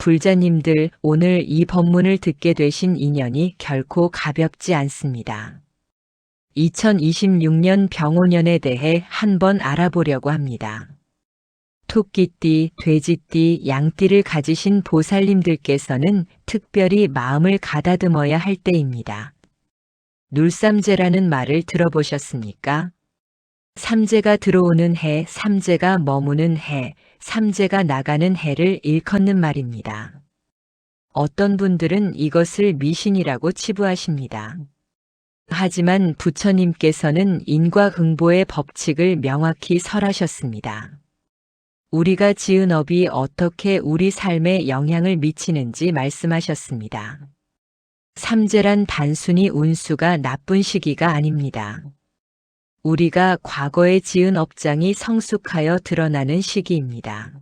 불자님들, 오늘 이 법문을 듣게 되신 인연이 결코 가볍지 않습니다. 2026년 병오년에 대해 한번 알아보려고 합니다. 토끼띠, 돼지띠, 양띠를 가지신 보살님들께서는 특별히 마음을 가다듬어야 할 때입니다. 눌삼재라는 말을 들어보셨습니까? 삼재가 들어오는 해, 삼재가 머무는 해, 삼재가 나가는 해를 일컫는 말입니다. 어떤 분들은 이것을 미신이라고 치부하십니다. 하지만 부처님께서는 인과응보의 법칙을 명확히 설하셨습니다. 우리가 지은 업이 어떻게 우리 삶에 영향을 미치는지 말씀하셨습니다. 삼재란 단순히 운수가 나쁜 시기가 아닙니다. 우리가 과거에 지은 업장이 성숙하여 드러나는 시기입니다.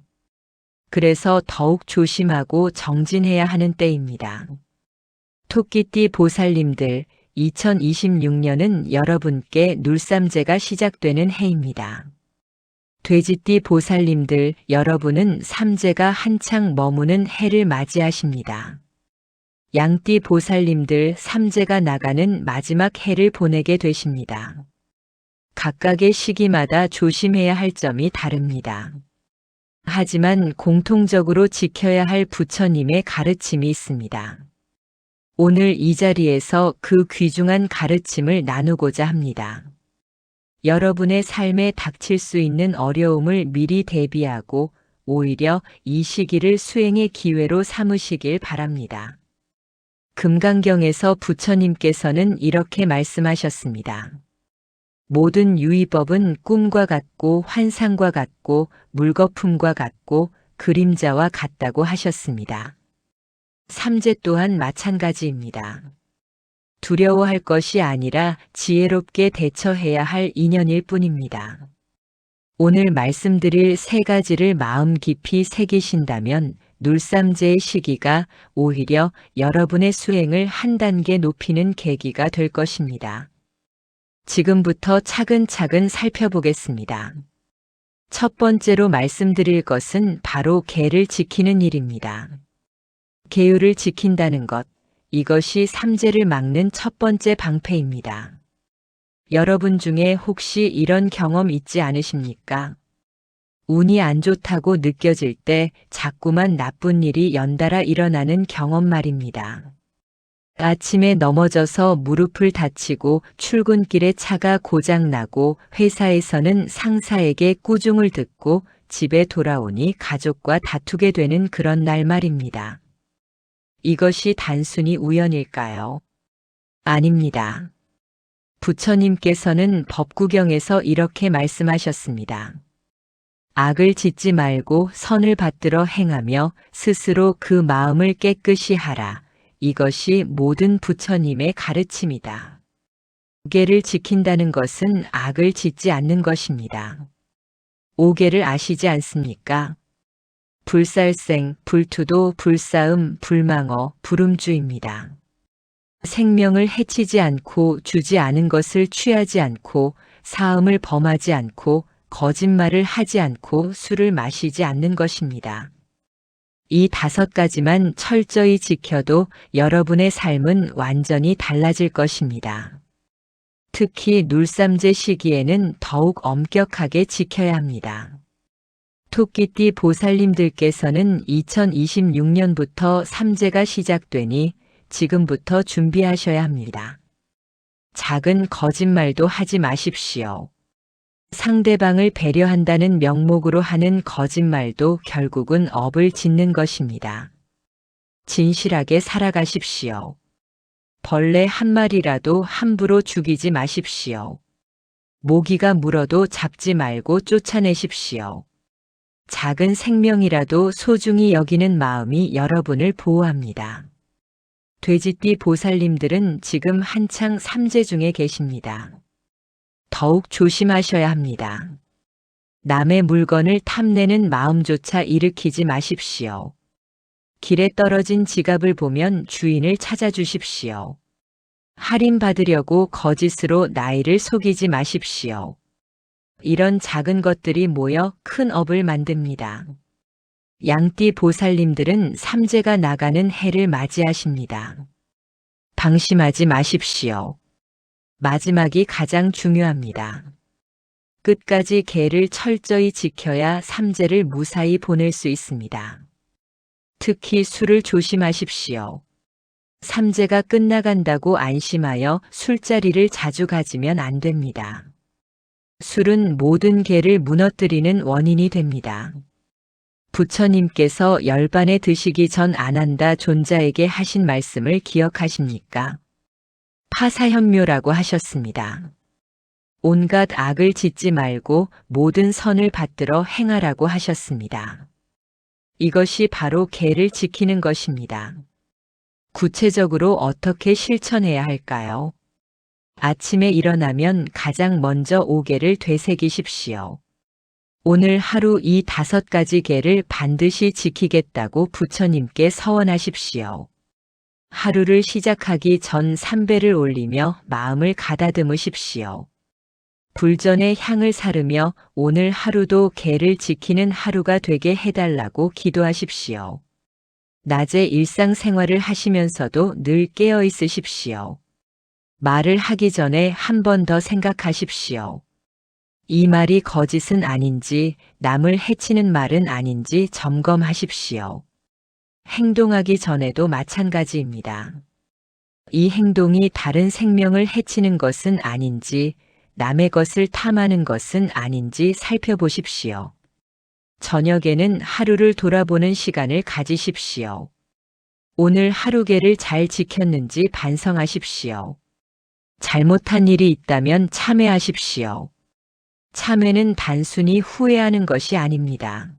그래서 더욱 조심하고 정진해야 하는 때입니다. 토끼띠 보살님들, 2026년은 여러분께 눌삼재가 시작되는 해입니다. 돼지띠 보살님들, 여러분은 삼재가 한창 머무는 해를 맞이하십니다. 양띠 보살님들, 삼재가 나가는 마지막 해를 보내게 되십니다. 각각의 시기마다 조심해야 할 점이 다릅니다. 하지만 공통적으로 지켜야 할 부처님의 가르침이 있습니다. 오늘 이 자리에서 그 귀중한 가르침을 나누고자 합니다. 여러분의 삶에 닥칠 수 있는 어려움을 미리 대비하고 오히려 이 시기를 수행의 기회로 삼으시길 바랍니다. 금강경에서 부처님께서는 이렇게 말씀하셨습니다. 모든 유의법은 꿈과 같고 환상과 같고 물거품과 같고 그림자와 같다고 하셨습니다. 삼재 또한 마찬가지입니다. 두려워할 것이 아니라 지혜롭게 대처해야 할 인연일 뿐입니다. 오늘 말씀드릴 세 가지를 마음 깊이 새기신다면 눌삼재의 시기가 오히려 여러분의 수행을 한 단계 높이는 계기가 될 것입니다. 지금부터 차근차근 살펴보겠습니다. 첫 번째로 말씀드릴 것은 바로 계를 지키는 일입니다. 계율을 지킨다는 것, 이것이 삼재를 막는 첫 번째 방패입니다. 여러분 중에 혹시 이런 경험 있지 않으십니까? 운이 안 좋다고 느껴질 때 자꾸만 나쁜 일이 연달아 일어나는 경험 말입니다. 아침에 넘어져서 무릎을 다치고 출근길에 차가 고장나고 회사에서는 상사에게 꾸중을 듣고 집에 돌아오니 가족과 다투게 되는 그런 날 말입니다. 이것이 단순히 우연일까요? 아닙니다. 부처님께서는 법구경에서 이렇게 말씀하셨습니다. 악을 짓지 말고 선을 받들어 행하며 스스로 그 마음을 깨끗이 하라. 이것이 모든 부처님의 가르침이다. 오계를 지킨다는 것은 악을 짓지 않는 것입니다. 오계를 아시지 않습니까? 불살생, 불투도, 불싸움, 불망어, 불음주입니다. 생명을 해치지 않고 주지 않은 것을 취하지 않고 사음을 범하지 않고 거짓말을 하지 않고 술을 마시지 않는 것입니다. 이 5가지만 철저히 지켜도 여러분의 삶은 완전히 달라질 것입니다. 특히 눌삼재 시기에는 더욱 엄격하게 지켜야 합니다. 토끼띠 보살님들께서는 2026년부터 삼재가 시작되니 지금부터 준비하셔야 합니다. 작은 거짓말도 하지 마십시오. 상대방을 배려한다는 명목으로 하는 거짓말도 결국은 업을 짓는 것입니다. 진실하게 살아가십시오. 벌레 한 마리라도 함부로 죽이지 마십시오. 모기가 물어도 잡지 말고 쫓아내십시오. 작은 생명이라도 소중히 여기는 마음이 여러분을 보호합니다. 돼지띠 보살님들은 지금 한창 삼재 중에 계십니다. 더욱 조심하셔야 합니다. 남의 물건을 탐내는 마음조차 일으키지 마십시오. 길에 떨어진 지갑을 보면 주인을 찾아주십시오. 할인받으려고 거짓으로 나이를 속이지 마십시오. 이런 작은 것들이 모여 큰 업을 만듭니다. 양띠 보살님들은 삼재가 나가는 해를 맞이하십니다. 방심하지 마십시오. 마지막이 가장 중요합니다. 끝까지 계를 철저히 지켜야 삼재를 무사히 보낼 수 있습니다. 특히 술을 조심하십시오. 삼재가 끝나간다고 안심하여 술자리를 자주 가지면 안 됩니다. 술은 모든 계를 무너뜨리는 원인이 됩니다. 부처님께서 열반에 드시기 전 안 한다 존자에게 하신 말씀을 기억하십니까? 파사현묘라고 하셨습니다. 온갖 악을 짓지 말고 모든 선을 받들어 행하라고 하셨습니다. 이것이 바로 계를 지키는 것입니다. 구체적으로 어떻게 실천해야 할까요? 아침에 일어나면 가장 먼저 5개를 되새기십시오. 오늘 하루 이 5가지 계를 반드시 지키겠다고 부처님께 서원하십시오. 하루를 시작하기 전 3배를 올리며 마음을 가다듬으십시오. 불전의 향을 사르며 오늘 하루도 계를 지키는 하루가 되게 해달라고 기도하십시오. 낮에 일상생활을 하시면서도 늘 깨어 있으십시오. 말을 하기 전에 한 번 더 생각하십시오. 이 말이 거짓은 아닌지, 남을 해치는 말은 아닌지 점검하십시오. 행동하기 전에도 마찬가지입니다. 이 행동이 다른 생명을 해치는 것은 아닌지, 남의 것을 탐하는 것은 아닌지 살펴보십시오. 저녁에는 하루를 돌아보는 시간을 가지십시오. 오늘 하루계를 잘 지켰는지 반성하십시오. 잘못한 일이 있다면 참회하십시오. 참회는 단순히 후회하는 것이 아닙니다.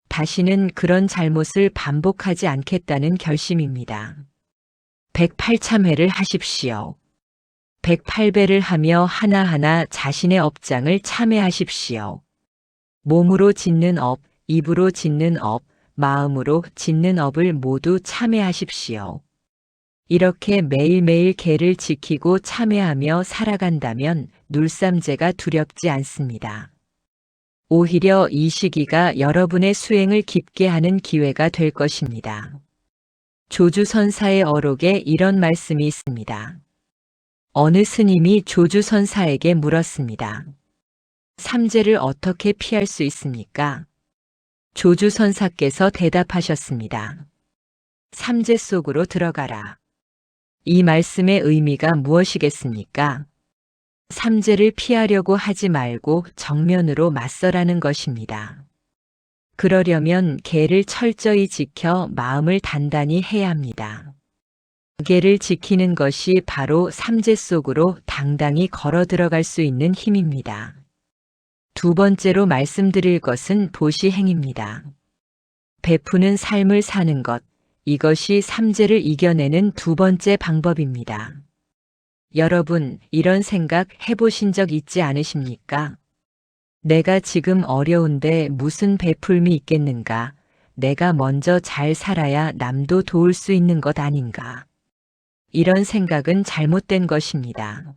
다시는 그런 잘못을 반복하지 않겠다는 결심입니다. 108참회를 하십시오. 108배를 하며 하나하나 자신의 업장을 참회하십시오. 몸으로 짓는 업, 입으로 짓는 업, 마음으로 짓는 업을 모두 참회하십시오. 이렇게 매일매일 계를 지키고 참회하며 살아간다면 눌삼재가 두렵지 않습니다. 오히려 이 시기가 여러분의 수행을 깊게 하는 기회가 될 것입니다. 조주선사의 어록에 이런 말씀이 있습니다. 어느 스님이 조주선사에게 물었습니다. 삼재를 어떻게 피할 수 있습니까? 조주선사께서 대답하셨습니다. 삼재 속으로 들어가라. 이 말씀의 의미가 무엇이겠습니까? 삼재를 피하려고 하지 말고 정면으로 맞서라는 것입니다. 그러려면 계를 철저히 지켜 마음을 단단히 해야 합니다. 계를 지키는 것이 바로 삼재 속으로 당당히 걸어 들어갈 수 있는 힘입니다. 두 번째로 말씀드릴 것은 보시행입니다. 베푸는 삶을 사는 것, 이것이 삼재를 이겨내는 두 번째 방법입니다. 여러분, 이런 생각 해보신 적 있지 않으십니까? 내가 지금 어려운데 무슨 베풀미 있겠는가? 내가 먼저 잘 살아야 남도 도울 수 있는 것 아닌가? 이런 생각은 잘못된 것입니다.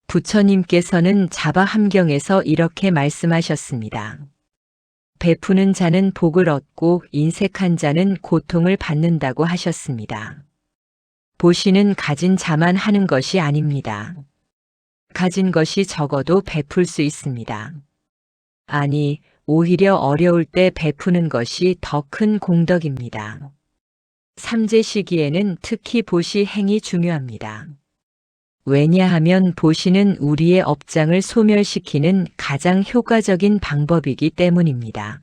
부처님께서는 자바함경에서 이렇게 말씀하셨습니다. 베푸는 자는 복을 얻고 인색한 자는 고통을 받는다고 하셨습니다. 보시는 가진 자만 하는 것이 아닙니다. 가진 것이 적어도 베풀 수 있습니다. 아니, 오히려 어려울 때 베푸는 것이 더 큰 공덕입니다. 삼재 시기에는 특히 보시행이 중요합니다. 왜냐하면 보시는 우리의 업장을 소멸시키는 가장 효과적인 방법이기 때문입니다.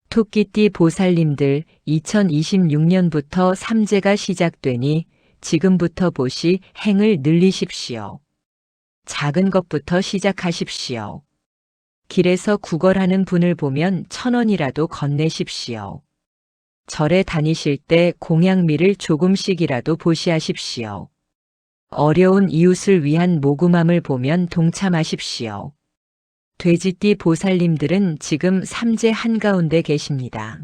토끼띠 보살님들 2026년부터 삼재가 시작되니 지금부터 보시행을 늘리십시오. 작은 것부터 시작하십시오. 길에서 구걸하는 분을 보면 1,000원이라도 건네십시오. 절에 다니실 때 공양미를 조금씩이라도 보시하십시오. 어려운 이웃을 위한 모금함을 보면 동참하십시오. 돼지띠 보살님들은 지금 삼재 한가운데 계십니다.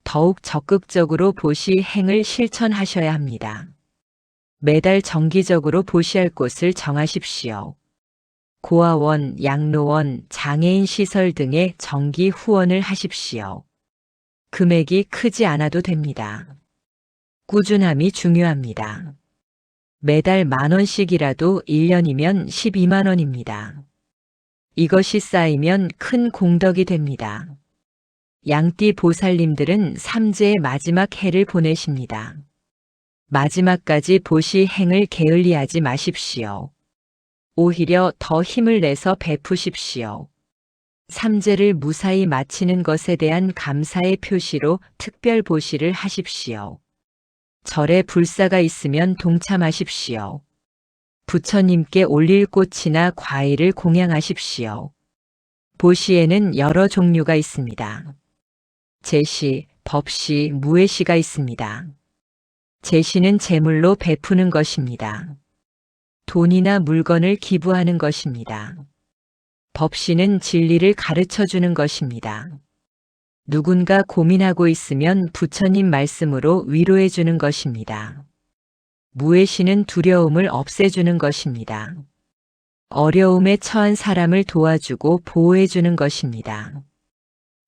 더욱 적극적으로 보시행을 실천하셔야 합니다. 매달 정기적으로 보시할 곳을 정하십시오. 고아원, 양로원, 장애인 시설 등의 정기 후원을 하십시오. 금액이 크지 않아도 됩니다. 꾸준함이 중요합니다. 매달 10,000원씩이라도 1년이면 12만 원입니다. 이것이 쌓이면 큰 공덕이 됩니다. 양띠 보살님들은 삼재의 마지막 해를 보내십니다. 마지막까지 보시 행을 게을리하지 마십시오. 오히려 더 힘을 내서 베푸십시오. 삼재를 무사히 마치는 것에 대한 감사의 표시로 특별 보시를 하십시오. 절에 불사가 있으면 동참하십시오. 부처님께 올릴 꽃이나 과일을 공양하십시오. 보시에는 여러 종류가 있습니다. 제시, 법시, 무예시가 있습니다. 제시는 재물로 베푸는 것입니다. 돈이나 물건을 기부하는 것입니다. 법시는 진리를 가르쳐 주는 것입니다. 누군가 고민하고 있으면 부처님 말씀으로 위로해 주는 것입니다. 무예시는 두려움을 없애주는 것입니다. 어려움에 처한 사람을 도와주고 보호해 주는 것입니다.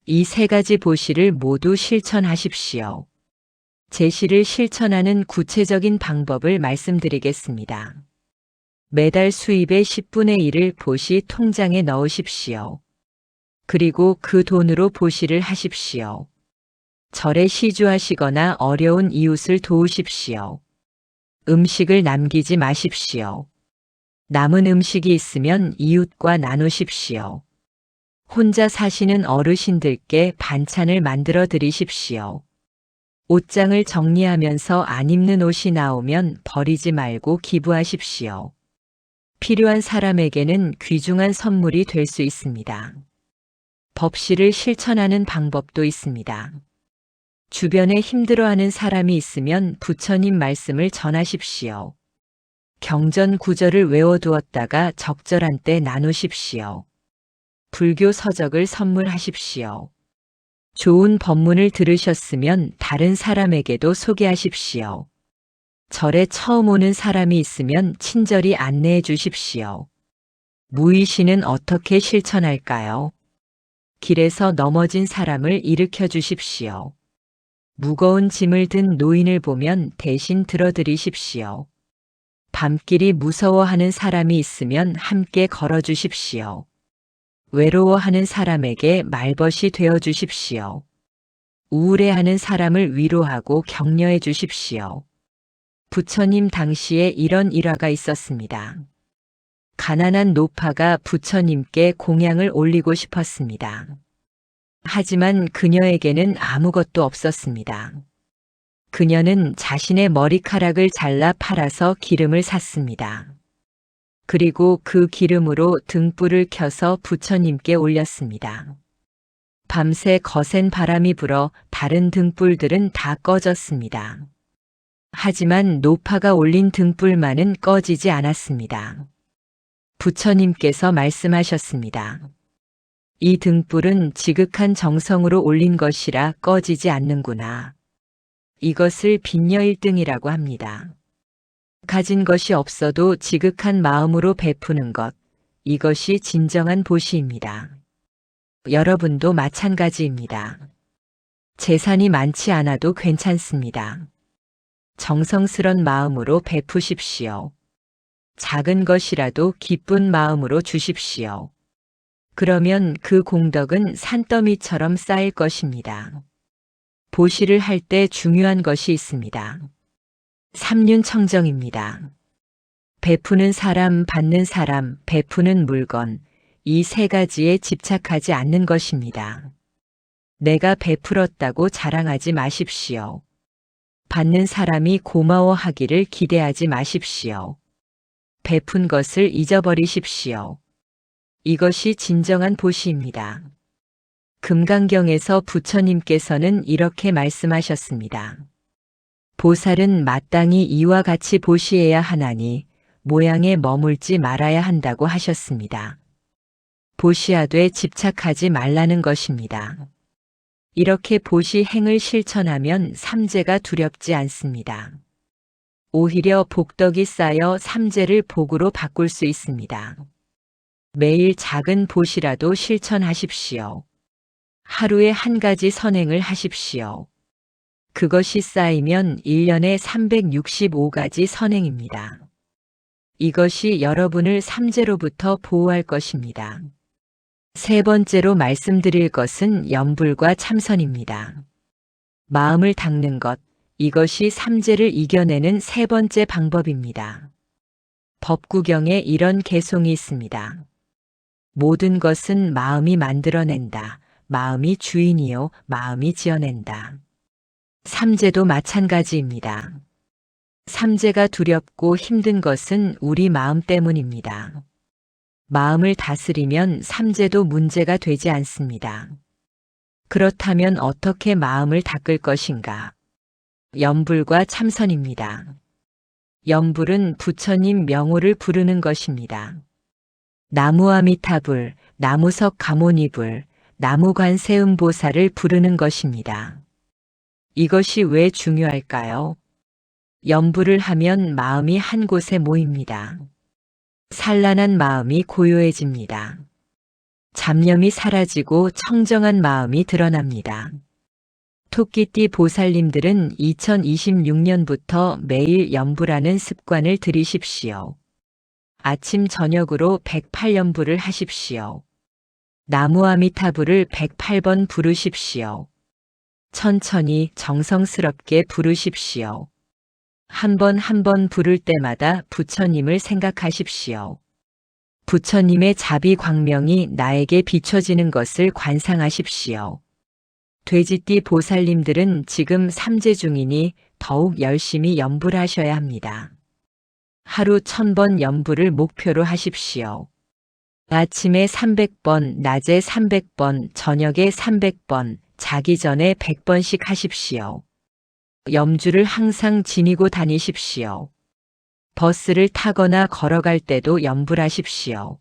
이 세 가지 보시를 모두 실천하십시오. 제시를 실천하는 구체적인 방법을 말씀드리겠습니다. 매달 수입의 10분의 1을 보시 통장에 넣으십시오. 그리고 그 돈으로 보시를 하십시오. 절에 시주하시거나 어려운 이웃을 도우십시오. 음식을 남기지 마십시오. 남은 음식이 있으면 이웃과 나누십시오. 혼자 사시는 어르신들께 반찬을 만들어 드리십시오. 옷장을 정리하면서 안 입는 옷이 나오면 버리지 말고 기부하십시오. 필요한 사람에게는 귀중한 선물이 될 수 있습니다. 법시를 실천하는 방법도 있습니다. 주변에 힘들어하는 사람이 있으면 부처님 말씀을 전하십시오. 경전 구절을 외워두었다가 적절한 때 나누십시오. 불교 서적을 선물하십시오. 좋은 법문을 들으셨으면 다른 사람에게도 소개하십시오. 절에 처음 오는 사람이 있으면 친절히 안내해 주십시오. 무의시는 어떻게 실천할까요? 길에서 넘어진 사람을 일으켜 주십시오. 무거운 짐을 든 노인을 보면 대신 들어드리십시오. 밤길이 무서워하는 사람이 있으면 함께 걸어주십시오. 외로워하는 사람에게 말벗이 되어 주십시오. 우울해하는 사람을 위로하고 격려해 주십시오. 부처님 당시에 이런 일화가 있었습니다. 가난한 노파가 부처님께 공양을 올리고 싶었습니다. 하지만 그녀에게는 아무것도 없었습니다. 그녀는 자신의 머리카락을 잘라 팔아서 기름을 샀습니다. 그리고 그 기름으로 등불을 켜서 부처님께 올렸습니다. 밤새 거센 바람이 불어 다른 등불들은 다 꺼졌습니다. 하지만 노파가 올린 등불만은 꺼지지 않았습니다. 부처님께서 말씀하셨습니다. 이 등불은 지극한 정성으로 올린 것이라 꺼지지 않는구나. 이것을 빈녀 1등이라고 합니다. 가진 것이 없어도 지극한 마음으로 베푸는 것, 이것이 진정한 보시입니다. 여러분도 마찬가지입니다. 재산이 많지 않아도 괜찮습니다. 정성스런 마음으로 베푸십시오. 작은 것이라도 기쁜 마음으로 주십시오. 그러면 그 공덕은 산더미처럼 쌓일 것입니다. 보시를 할 때 중요한 것이 있습니다. 삼륜청정입니다. 베푸는 사람, 받는 사람, 베푸는 물건, 이 세 가지에 집착하지 않는 것입니다. 내가 베풀었다고 자랑하지 마십시오. 받는 사람이 고마워하기를 기대하지 마십시오. 베푼 것을 잊어버리십시오. 이것이 진정한 보시입니다. 금강경에서 부처님께서는 이렇게 말씀하셨습니다. 보살은 마땅히 이와 같이 보시해야 하나니 모양에 머물지 말아야 한다고 하셨습니다. 보시하되 집착하지 말라는 것입니다. 이렇게 보시 행을 실천하면 삼재가 두렵지 않습니다. 오히려 복덕이 쌓여 삼재를 복으로 바꿀 수 있습니다. 매일 작은 보시라도 실천하십시오. 하루에 한 가지 선행을 하십시오. 그것이 쌓이면 1년에 365가지 선행입니다. 이것이 여러분을 삼재로부터 보호할 것입니다. 세 번째로 말씀드릴 것은 염불과 참선입니다. 마음을 닦는 것, 이것이 삼재를 이겨내는 세 번째 방법입니다. 법구경에 이런 개송이 있습니다. 모든 것은 마음이 만들어낸다. 마음이 주인이요, 마음이 지어낸다. 삼재도 마찬가지입니다. 삼재가 두렵고 힘든 것은 우리 마음 때문입니다. 마음을 다스리면 삼재도 문제가 되지 않습니다. 그렇다면 어떻게 마음을 닦을 것인가? 염불과 참선입니다. 염불은 부처님 명호를 부르는 것입니다. 나무아미타불, 나무석 가모니불, 나무관세음보살을 부르는 것입니다. 이것이 왜 중요할까요? 염불을 하면 마음이 한 곳에 모입니다. 산란한 마음이 고요해집니다. 잡념이 사라지고 청정한 마음이 드러납니다. 토끼띠 보살님들은 2026년부터 매일 염불하는 습관을 들이십시오. 아침 저녁으로 108염불을 하십시오. 나무아미타불을 108번 부르십시오. 천천히 정성스럽게 부르십시오. 한 번 한 번 부를 때마다 부처님을 생각하십시오. 부처님의 자비 광명이 나에게 비춰지는 것을 관상하십시오. 돼지띠 보살님들은 지금 삼재 중이니 더욱 열심히 염불하셔야 합니다. 하루 1000번 염불을 목표로 하십시오. 아침에 300번, 낮에 300번, 저녁에 300번, 자기 전에 100번씩 하십시오. 염주를 항상 지니고 다니십시오. 버스를 타거나 걸어갈 때도 염불하십시오.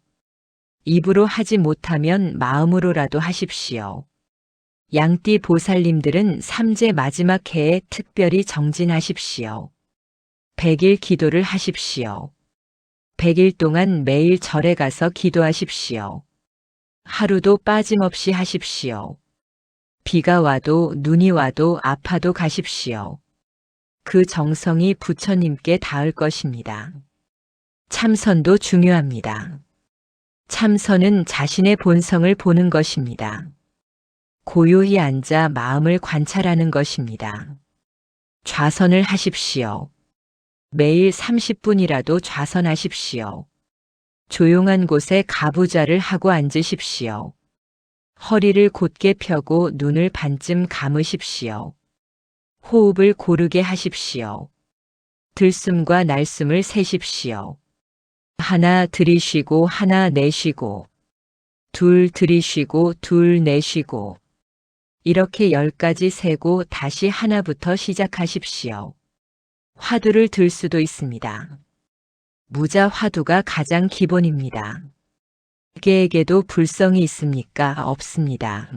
입으로 하지 못하면 마음으로라도 하십시오. 양띠 보살님들은 삼재 마지막 해에 특별히 정진하십시오. 100일 기도를 하십시오. 100일 동안 매일 절에 가서 기도하십시오. 하루도 빠짐없이 하십시오. 비가 와도 눈이 와도 아파도 가십시오. 그 정성이 부처님께 닿을 것입니다. 참선도 중요합니다. 참선은 자신의 본성을 보는 것입니다. 고요히 앉아 마음을 관찰하는 것입니다. 좌선을 하십시오. 매일 30분이라도 좌선하십시오. 조용한 곳에 가부좌를 하고 앉으십시오. 허리를 곧게 펴고 눈을 반쯤 감으십시오. 호흡을 고르게 하십시오. 들숨과 날숨을 세십시오. 하나 들이쉬고 하나 내쉬고, 둘 들이쉬고 둘 내쉬고, 이렇게 10가지 세고 다시 하나부터 시작하십시오. 화두를 들 수도 있습니다. 무자 화두가 가장 기본입니다. 개에게도 불성이 있습니까? 없습니다.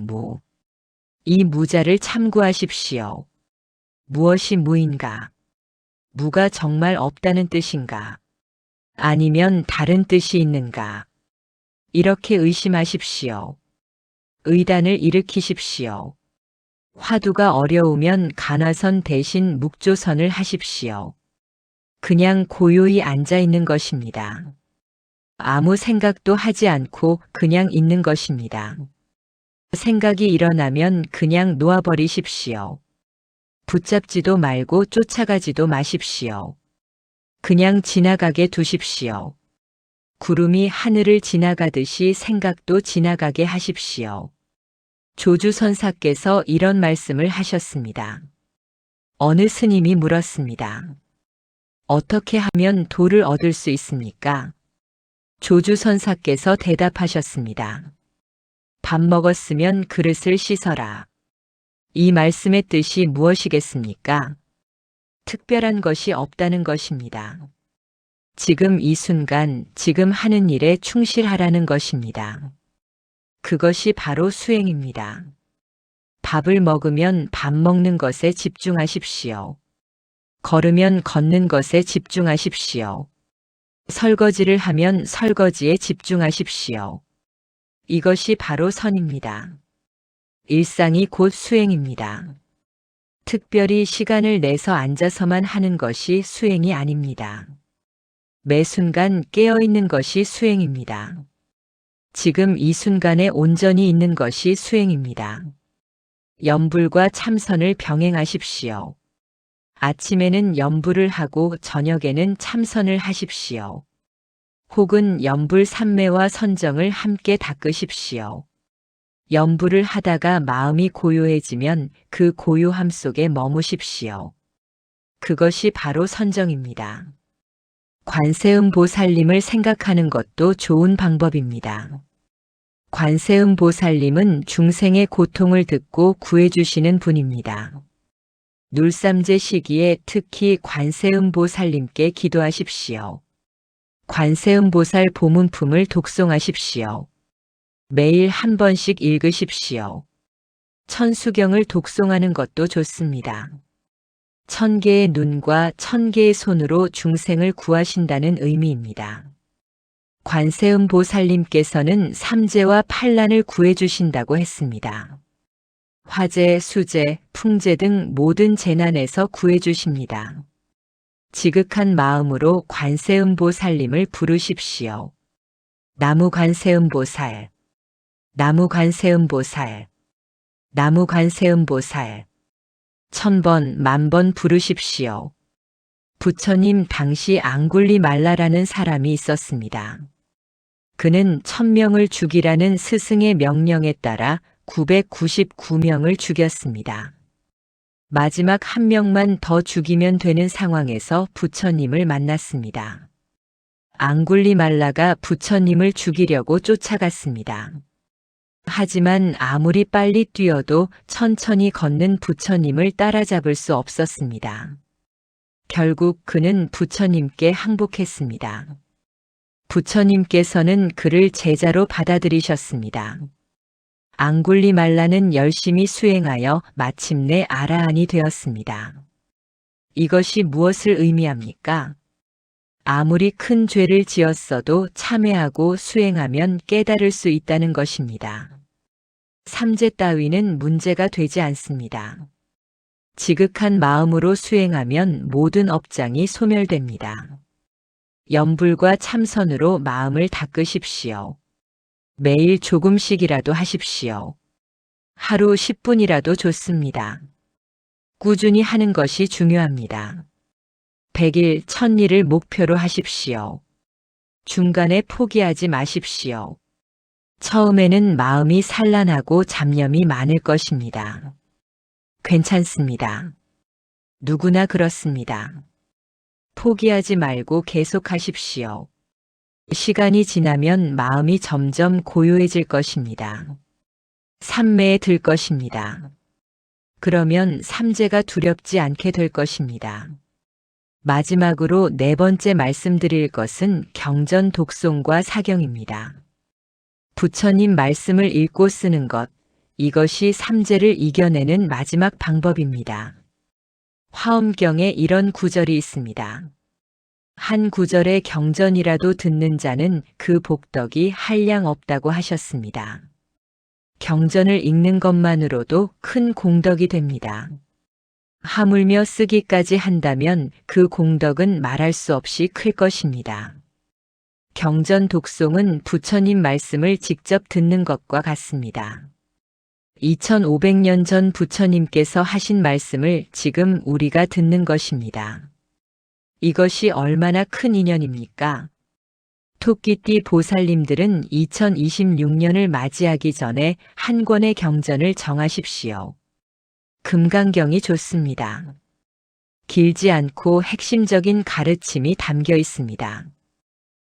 이 무자를 참고하십시오. 무엇이 무인가? 무가 정말 없다는 뜻인가? 아니면 다른 뜻이 있는가? 이렇게 의심하십시오. 의단을 일으키십시오. 화두가 어려우면 간화선 대신 묵조선을 하십시오. 그냥 고요히 앉아 있는 것입니다. 아무 생각도 하지 않고 그냥 있는 것입니다. 생각이 일어나면 그냥 놓아버리십시오. 붙잡지도 말고 쫓아가지도 마십시오. 그냥 지나가게 두십시오. 구름이 하늘을 지나가듯이 생각도 지나가게 하십시오. 조주선사께서 이런 말씀을 하셨습니다. 어느 스님이 물었습니다. 어떻게 하면 도를 얻을 수 있습니까? 조주선사께서 대답하셨습니다. 밥 먹었으면 그릇을 씻어라. 이 말씀의 뜻이 무엇이겠습니까? 특별한 것이 없다는 것입니다. 지금 이 순간, 지금 하는 일에 충실하라는 것입니다. 그것이 바로 수행입니다. 밥을 먹으면 밥 먹는 것에 집중하십시오. 걸으면 걷는 것에 집중하십시오. 설거지를 하면 설거지에 집중하십시오. 이것이 바로 선입니다. 일상이 곧 수행입니다. 특별히 시간을 내서 앉아서만 하는 것이 수행이 아닙니다. 매 순간 깨어있는 것이 수행입니다. 지금 이 순간에 온전히 있는 것이 수행입니다. 염불과 참선을 병행하십시오. 아침에는 염불을 하고 저녁에는 참선을 하십시오. 혹은 염불 삼매와 선정을 함께 닦으십시오. 염불을 하다가 마음이 고요해지면 그 고요함 속에 머무십시오. 그것이 바로 선정입니다. 관세음 보살님을 생각하는 것도 좋은 방법입니다. 관세음 보살님은 중생의 고통을 듣고 구해주시는 분입니다. 눌삼제 시기에 특히 관세음 보살님께 기도하십시오. 관세음 보살 보문품을 독송하십시오. 매일 한 번씩 읽으십시오. 천수경을 독송하는 것도 좋습니다. 1000개의 눈과 1000개의 손으로 중생을 구하신다는 의미입니다. 관세음 보살님께서는 삼재와 판란을 구해주신다고 했습니다. 화재, 수재, 풍재 등 모든 재난에서 구해주십니다. 지극한 마음으로 관세음 보살님을 부르십시오. 나무 관세음 보살, 나무 관세음 보살, 나무 관세음 보살. 1000번, 10,000번 부르십시오. 부처님 당시 앙굴리 말라라는 사람이 있었습니다. 그는 1000명을 죽이라는 스승의 명령에 따라 999명을 죽였습니다. 마지막 한 명만 더 죽이면 되는 상황에서 부처님을 만났습니다. 앙굴리 말라가 부처님을 죽이려고 쫓아갔습니다. 하지만 아무리 빨리 뛰어도 천천히 걷는 부처님을 따라잡을 수 없었습니다. 결국 그는 부처님께 항복했습니다. 부처님께서는 그를 제자로 받아들이셨습니다. 앙굴리 말라는 열심히 수행하여 마침내 아라한이 되었습니다. 이것이 무엇을 의미합니까? 아무리 큰 죄를 지었어도 참회하고 수행하면 깨달을 수 있다는 것입니다. 삼재 따위는 문제가 되지 않습니다. 지극한 마음으로 수행하면 모든 업장이 소멸됩니다. 염불과 참선으로 마음을 닦으십시오. 매일 조금씩이라도 하십시오. 하루 10분이라도 좋습니다. 꾸준히 하는 것이 중요합니다. 100일, 1000일을 목표로 하십시오. 중간에 포기하지 마십시오. 처음에는 마음이 산란하고 잡념이 많을 것입니다. 괜찮습니다. 누구나 그렇습니다. 포기하지 말고 계속하십시오. 시간이 지나면 마음이 점점 고요해질 것입니다. 삼매에 들 것입니다. 그러면 삼재가 두렵지 않게 될 것입니다. 마지막으로 네 번째 말씀드릴 것은 경전 독송과 사경입니다. 부처님 말씀을 읽고 쓰는 것, 이것이 삼재를 이겨내는 마지막 방법입니다. 화엄경에 이런 구절이 있습니다. 한 구절의 경전이라도 듣는 자는 그 복덕이 한량 없다고 하셨습니다. 경전을 읽는 것만으로도 큰 공덕이 됩니다. 하물며 쓰기까지 한다면 그 공덕은 말할 수 없이 클 것입니다. 경전 독송은 부처님 말씀을 직접 듣는 것과 같습니다. 2500년 전 부처님께서 하신 말씀을 지금 우리가 듣는 것입니다. 이것이 얼마나 큰 인연입니까? 토끼띠 보살님들은 2026년을 맞이하기 전에 한 권의 경전을 정하십시오. 금강경이 좋습니다. 길지 않고 핵심적인 가르침이 담겨 있습니다.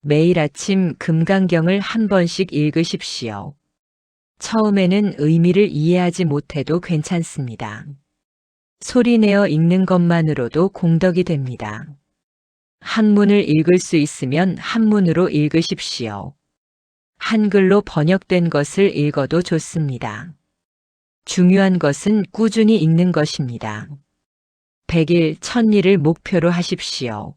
매일 아침 금강경을 한 번씩 읽으십시오. 처음에는 의미를 이해하지 못해도 괜찮습니다. 소리내어 읽는 것만으로도 공덕이 됩니다. 한문을 읽을 수 있으면 한문으로 읽으십시오. 한글로 번역된 것을 읽어도 좋습니다. 중요한 것은 꾸준히 읽는 것입니다. 100일, 1000일을 목표로 하십시오.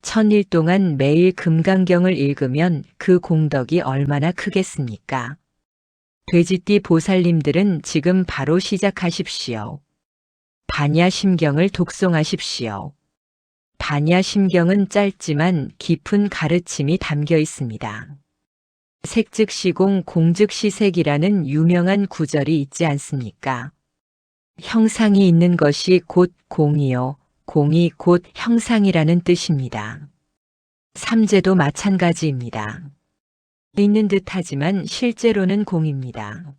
1000일 동안 매일 금강경을 읽으면 그 공덕이 얼마나 크겠습니까? 돼지띠 보살님들은 지금 바로 시작하십시오. 반야심경을 독송하십시오. 반야심경은 짧지만 깊은 가르침이 담겨 있습니다. 색즉시공 공즉시색이라는 유명한 구절이 있지 않습니까? 형상이 있는 것이 곧 공이요, 공이 곧 형상이라는 뜻입니다. 삼재도 마찬가지입니다. 있는 듯하지만 실제로는 공입니다.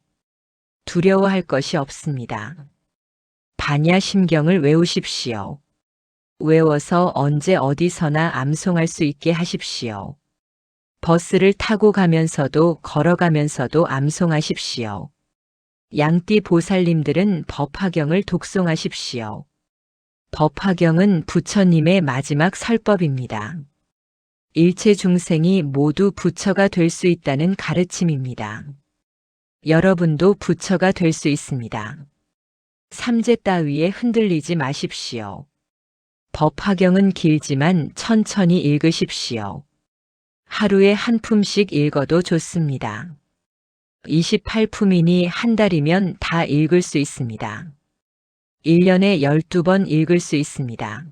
두려워할 것이 없습니다. 반야심경을 외우십시오. 외워서 언제 어디서나 암송할 수 있게 하십시오. 버스를 타고 가면서도 걸어가면서도 암송하십시오. 양띠 보살님들은 법화경을 독송하십시오. 법화경은 부처님의 마지막 설법입니다. 일체 중생이 모두 부처가 될 수 있다는 가르침입니다. 여러분도 부처가 될 수 있습니다. 삼재 따위에 흔들리지 마십시오. 법화경은 길지만 천천히 읽으십시오. 하루에 한 품씩 읽어도 좋습니다. 28품이니 한 달이면 다 읽을 수 있습니다. 1년에 12번 읽을 수 있습니다.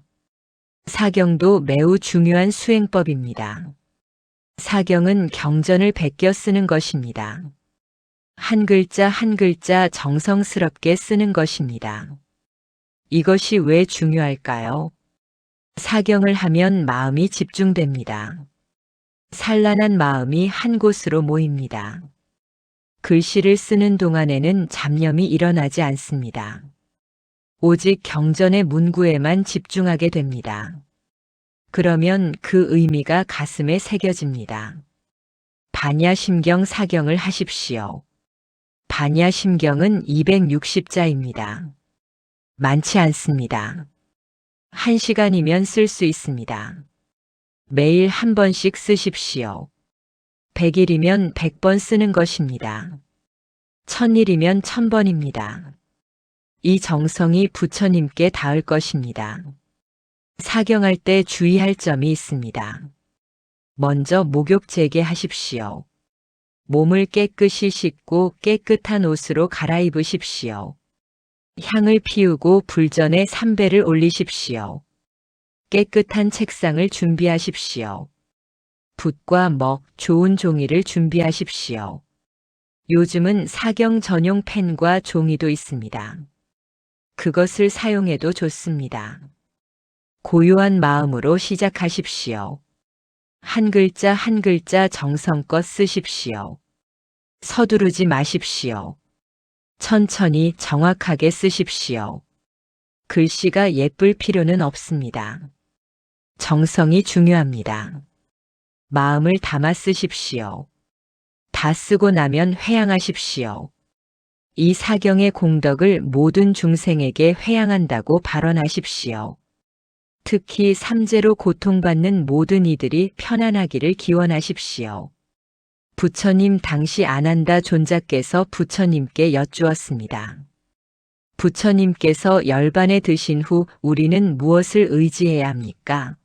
사경도 매우 중요한 수행법입니다. 사경은 경전을 베껴 쓰는 것입니다. 한 글자 한 글자 정성스럽게 쓰는 것입니다. 이것이 왜 중요할까요? 사경을 하면 마음이 집중됩니다. 산란한 마음이 한 곳으로 모입니다. 글씨를 쓰는 동안에는 잡념이 일어나지 않습니다. 오직 경전의 문구에만 집중하게 됩니다. 그러면 그 의미가 가슴에 새겨집니다. 반야심경 사경을 하십시오. 반야심경은 260자입니다. 많지 않습니다. 1시간이면 쓸 수 있습니다. 매일 한 번씩 쓰십시오. 100일이면 100번 쓰는 것입니다. 1000일이면 1000번입니다. 이 정성이 부처님께 닿을 것입니다. 사경할 때 주의할 점이 있습니다. 먼저 목욕 재개하십시오. 몸을 깨끗이 씻고 깨끗한 옷으로 갈아입으십시오. 향을 피우고 불전에 삼배를 올리십시오. 깨끗한 책상을 준비하십시오. 붓과 먹, 좋은 종이를 준비하십시오. 요즘은 사경 전용 펜과 종이도 있습니다. 그것을 사용해도 좋습니다. 고요한 마음으로 시작하십시오. 한 글자 한 글자 정성껏 쓰십시오. 서두르지 마십시오. 천천히 정확하게 쓰십시오. 글씨가 예쁠 필요는 없습니다. 정성이 중요합니다. 마음을 담아 쓰십시오. 다 쓰고 나면 회양하십시오. 이 사경의 공덕을 모든 중생에게 회양한다고 발언하십시오. 특히 삼재로 고통받는 모든 이들이 편안하기를 기원하십시오. 부처님 당시 아난다 존자께서 부처님께 여쭈었습니다. 부처님께서 열반에 드신 후 우리는 무엇을 의지해야 합니까?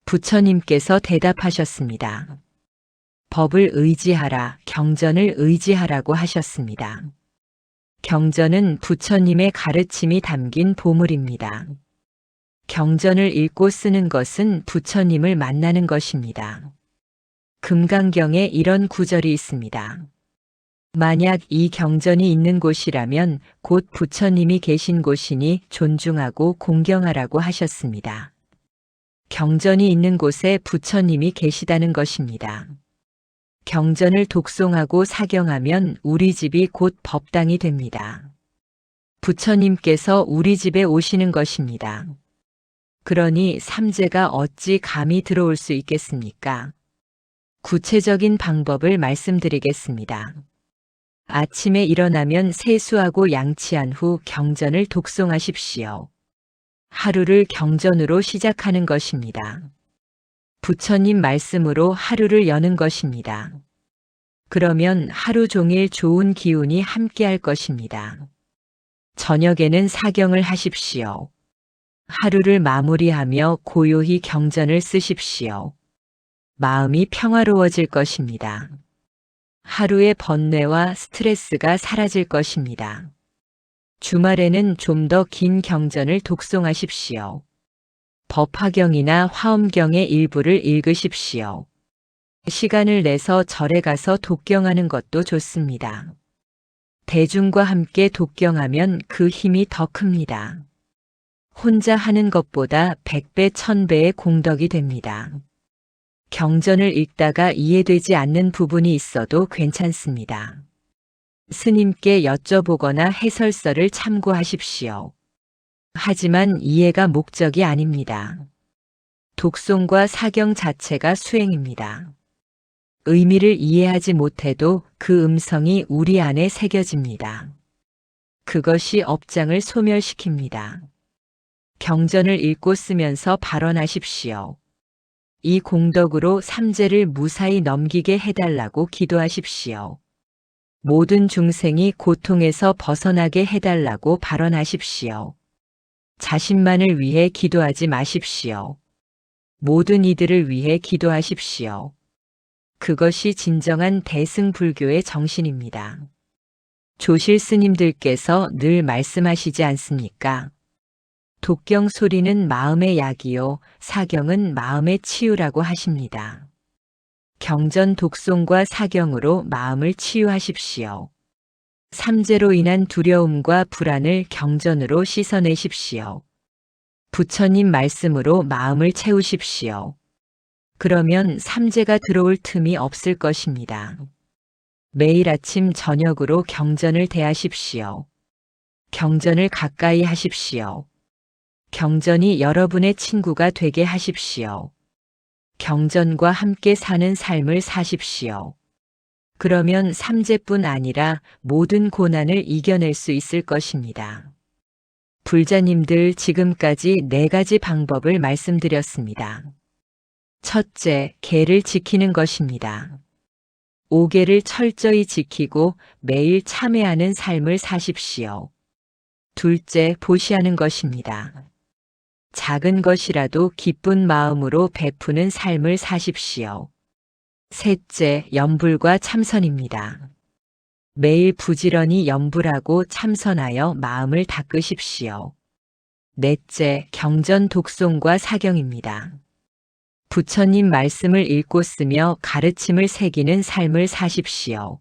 부처님께서 대답하셨습니다. 법을 의지하라, 경전을 의지하라고 하셨습니다. 경전은 부처님의 가르침이 담긴 보물입니다. 경전을 읽고 쓰는 것은 부처님을 만나는 것입니다. 금강경에 이런 구절이 있습니다. 만약 이 경전이 있는 곳이라면 곧 부처님이 계신 곳이니 존중하고 공경하라고 하셨습니다. 경전이 있는 곳에 부처님이 계시다는 것입니다. 경전을 독송하고 사경하면 우리 집이 곧 법당이 됩니다. 부처님께서 우리 집에 오시는 것입니다. 그러니 삼재가 어찌 감히 들어올 수 있겠습니까? 구체적인 방법을 말씀드리겠습니다. 아침에 일어나면 세수하고 양치한 후 경전을 독송하십시오. 하루를 경전으로 시작하는 것입니다. 부처님 말씀으로 하루를 여는 것입니다. 그러면 하루 종일 좋은 기운이 함께할 것입니다. 저녁에는 사경을 하십시오. 하루를 마무리하며 고요히 경전을 쓰십시오. 마음이 평화로워질 것입니다. 하루의 번뇌와 스트레스가 사라질 것입니다. 주말에는 좀 더 긴 경전을 독송하십시오. 법화경이나 화엄경의 일부를 읽으십시오. 시간을 내서 절에 가서 독경하는 것도 좋습니다. 대중과 함께 독경하면 그 힘이 더 큽니다. 혼자 하는 것보다 100배, 1000배의 공덕이 됩니다. 경전을 읽다가 이해되지 않는 부분이 있어도 괜찮습니다. 스님께 여쭤보거나 해설서를 참고하십시오. 하지만 이해가 목적이 아닙니다. 독송과 사경 자체가 수행입니다. 의미를 이해하지 못해도 그 음성이 우리 안에 새겨집니다. 그것이 업장을 소멸시킵니다. 경전을 읽고 쓰면서 발언하십시오. 이 공덕으로 삼재를 무사히 넘기게 해달라고 기도하십시오. 모든 중생이 고통에서 벗어나게 해달라고 발언하십시오. 자신만을 위해 기도하지 마십시오. 모든 이들을 위해 기도하십시오. 그것이 진정한 대승불교의 정신입니다. 조실 스님들께서 늘 말씀하시지 않습니까? 독경 소리는 마음의 약이요, 사경은 마음의 치유라고 하십니다. 경전 독송과 사경으로 마음을 치유하십시오. 삼재로 인한 두려움과 불안을 경전으로 씻어내십시오. 부처님 말씀으로 마음을 채우십시오. 그러면 삼재가 들어올 틈이 없을 것입니다. 매일 아침 저녁으로 경전을 대하십시오. 경전을 가까이 하십시오. 경전이 여러분의 친구가 되게 하십시오. 경전과 함께 사는 삶을 사십시오. 그러면 삼재뿐 아니라 모든 고난을 이겨낼 수 있을 것입니다. 불자님들, 지금까지 4가지 방법을 말씀드렸습니다. 첫째, 계를 지키는 것입니다. 5계를 철저히 지키고 매일 참회하는 삶을 사십시오. 둘째, 보시하는 것입니다. 작은 것이라도 기쁜 마음으로 베푸는 삶을 사십시오. 셋째, 염불과 참선입니다. 매일 부지런히 염불하고 참선하여 마음을 닦으십시오. 넷째, 경전 독송과 사경입니다. 부처님 말씀을 읽고 쓰며 가르침을 새기는 삶을 사십시오.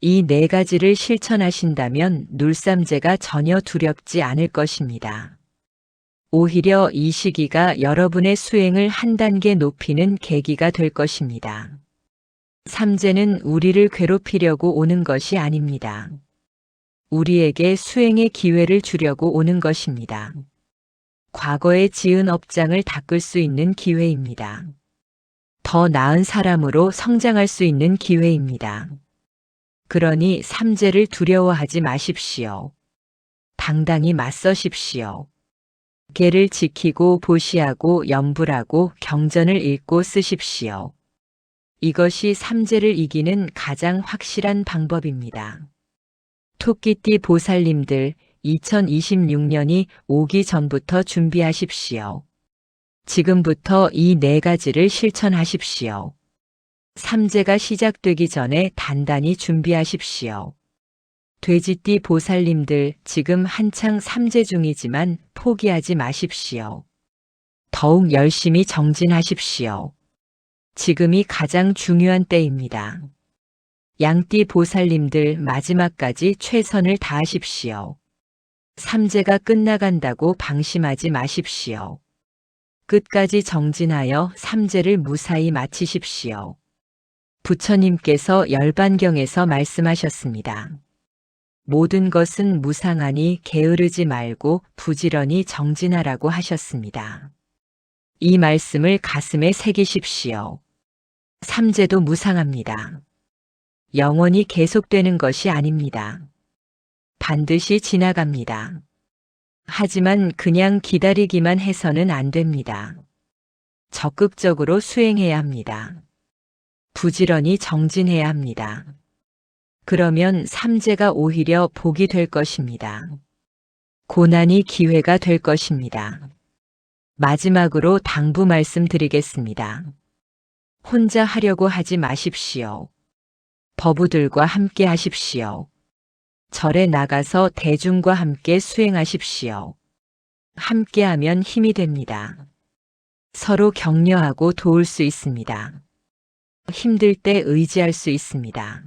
이 4가지를 실천하신다면 눌삼재가 전혀 두렵지 않을 것입니다. 오히려 이 시기가 여러분의 수행을 한 단계 높이는 계기가 될 것입니다. 삼재는 우리를 괴롭히려고 오는 것이 아닙니다. 우리에게 수행의 기회를 주려고 오는 것입니다. 과거에 지은 업장을 닦을 수 있는 기회입니다. 더 나은 사람으로 성장할 수 있는 기회입니다. 그러니 삼재를 두려워하지 마십시오. 당당히 맞서십시오. 계를 지키고 보시하고 염불하고 경전을 읽고 쓰십시오. 이것이 삼재를 이기는 가장 확실한 방법입니다. 토끼띠 보살님들, 2026년이 오기 전부터 준비하십시오. 지금부터 이 4가지를 실천하십시오. 삼재가 시작되기 전에 단단히 준비하십시오. 돼지띠 보살님들, 지금 한창 삼재 중이지만 포기하지 마십시오. 더욱 열심히 정진하십시오. 지금이 가장 중요한 때입니다. 양띠 보살님들, 마지막까지 최선을 다하십시오. 삼재가 끝나간다고 방심하지 마십시오. 끝까지 정진하여 삼재를 무사히 마치십시오. 부처님께서 열반경에서 말씀하셨습니다. 모든 것은 무상하니 게으르지 말고 부지런히 정진하라고 하셨습니다. 이 말씀을 가슴에 새기십시오. 삼재도 무상합니다. 영원히 계속되는 것이 아닙니다. 반드시 지나갑니다. 하지만 그냥 기다리기만 해서는 안 됩니다. 적극적으로 수행해야 합니다. 부지런히 정진해야 합니다. 그러면 삼재가 오히려 복이 될 것입니다. 고난이 기회가 될 것입니다. 마지막으로 당부 말씀드리겠습니다. 혼자 하려고 하지 마십시오. 법우들과 함께 하십시오. 절에 나가서 대중과 함께 수행하십시오. 함께하면 힘이 됩니다. 서로 격려하고 도울 수 있습니다. 힘들 때 의지할 수 있습니다.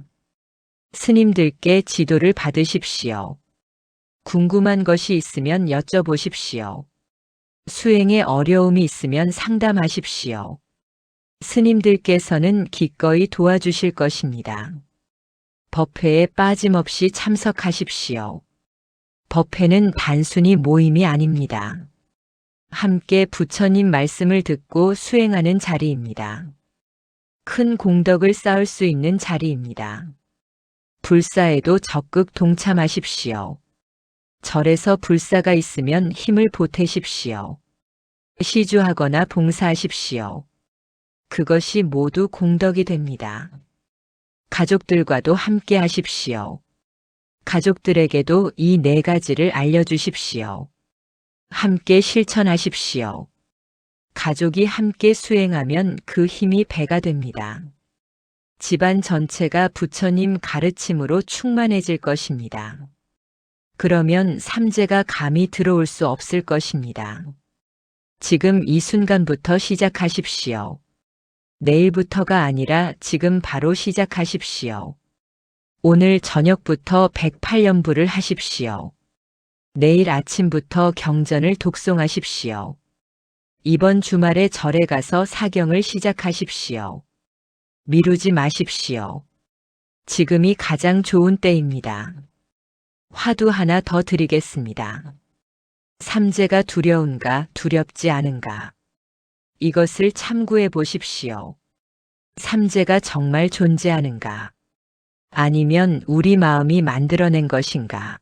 스님들께 지도를 받으십시오. 궁금한 것이 있으면 여쭤보십시오. 수행에 어려움이 있으면 상담하십시오. 스님들께서는 기꺼이 도와주실 것입니다. 법회에 빠짐없이 참석하십시오. 법회는 단순히 모임이 아닙니다. 함께 부처님 말씀을 듣고 수행하는 자리입니다. 큰 공덕을 쌓을 수 있는 자리입니다. 불사에도 적극 동참하십시오. 절에서 불사가 있으면 힘을 보태십시오. 시주하거나 봉사하십시오. 그것이 모두 공덕이 됩니다. 가족들과도 함께 하십시오. 가족들에게도 이 4가지를 알려주십시오. 함께 실천하십시오. 가족이 함께 수행하면 그 힘이 배가 됩니다. 집안 전체가 부처님 가르침으로 충만해질 것입니다. 그러면 삼재가 감히 들어올 수 없을 것입니다. 지금 이 순간부터 시작하십시오. 내일부터가 아니라 지금 바로 시작하십시오. 오늘 저녁부터 108연부를 하십시오. 내일 아침부터 경전을 독송하십시오. 이번 주말에 절에 가서 사경을 시작하십시오. 미루지 마십시오. 지금이 가장 좋은 때입니다. 화두 하나 더 드리겠습니다. 삼재가 두려운가, 두렵지 않은가? 이것을 참고해 보십시오. 삼재가 정말 존재하는가? 아니면 우리 마음이 만들어낸 것인가?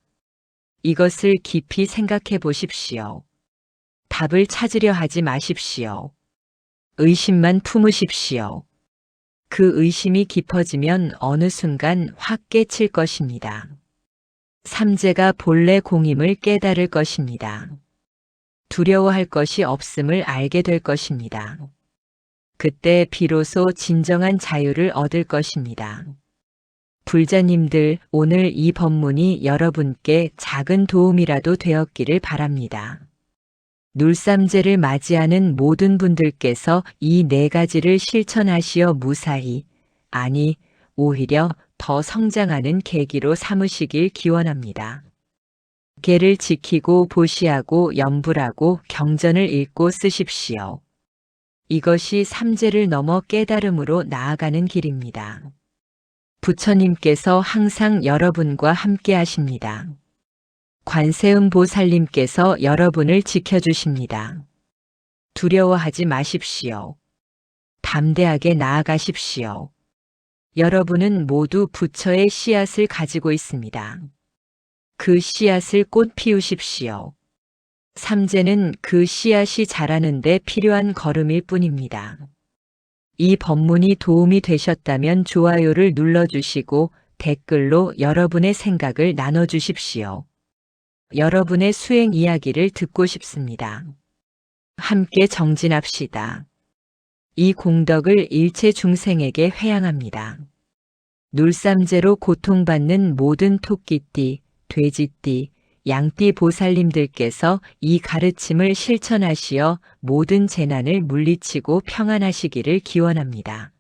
이것을 깊이 생각해 보십시오. 답을 찾으려 하지 마십시오. 의심만 품으십시오. 그 의심이 깊어지면 어느 순간 확 깨칠 것입니다. 삼재가 본래 공임을 깨달을 것입니다. 두려워할 것이 없음을 알게 될 것입니다. 그때 비로소 진정한 자유를 얻을 것입니다. 불자님들, 오늘 이 법문이 여러분께 작은 도움이라도 되었기를 바랍니다. 눌삼재를 맞이하는 모든 분들께서 이 4가지를 실천하시어 무사히, 아니 오히려 더 성장하는 계기로 삼으시길 기원합니다. 계를 지키고 보시하고 염불하고 경전을 읽고 쓰십시오. 이것이 삼재를 넘어 깨달음으로 나아가는 길입니다. 부처님께서 항상 여러분과 함께 하십니다. 관세음 보살님께서 여러분을 지켜주십니다. 두려워하지 마십시오. 담대하게 나아가십시오. 여러분은 모두 부처의 씨앗을 가지고 있습니다. 그 씨앗을 꽃 피우십시오. 삼재는 그 씨앗이 자라는 데 필요한 걸음일 뿐입니다. 이 법문이 도움이 되셨다면 좋아요를 눌러주시고 댓글로 여러분의 생각을 나눠주십시오. 여러분의 수행 이야기를 듣고 싶습니다. 함께 정진합시다. 이 공덕을 일체 중생에게 회양합니다. 눌삼재로 고통받는 모든 토끼띠, 돼지띠, 양띠 보살님들께서 이 가르침을 실천하시어 모든 재난을 물리치고 평안하시기를 기원합니다.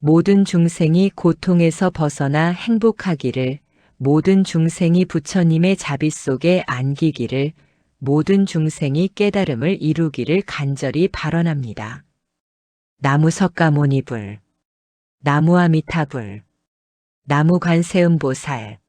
모든 중생이 고통에서 벗어나 행복하기를, 모든 중생이 부처님의 자비 속에 안기기를, 모든 중생이 깨달음을 이루기를 간절히 발언합니다. 나무 석가모니불, 나무 아미타불, 나무 관세음보살.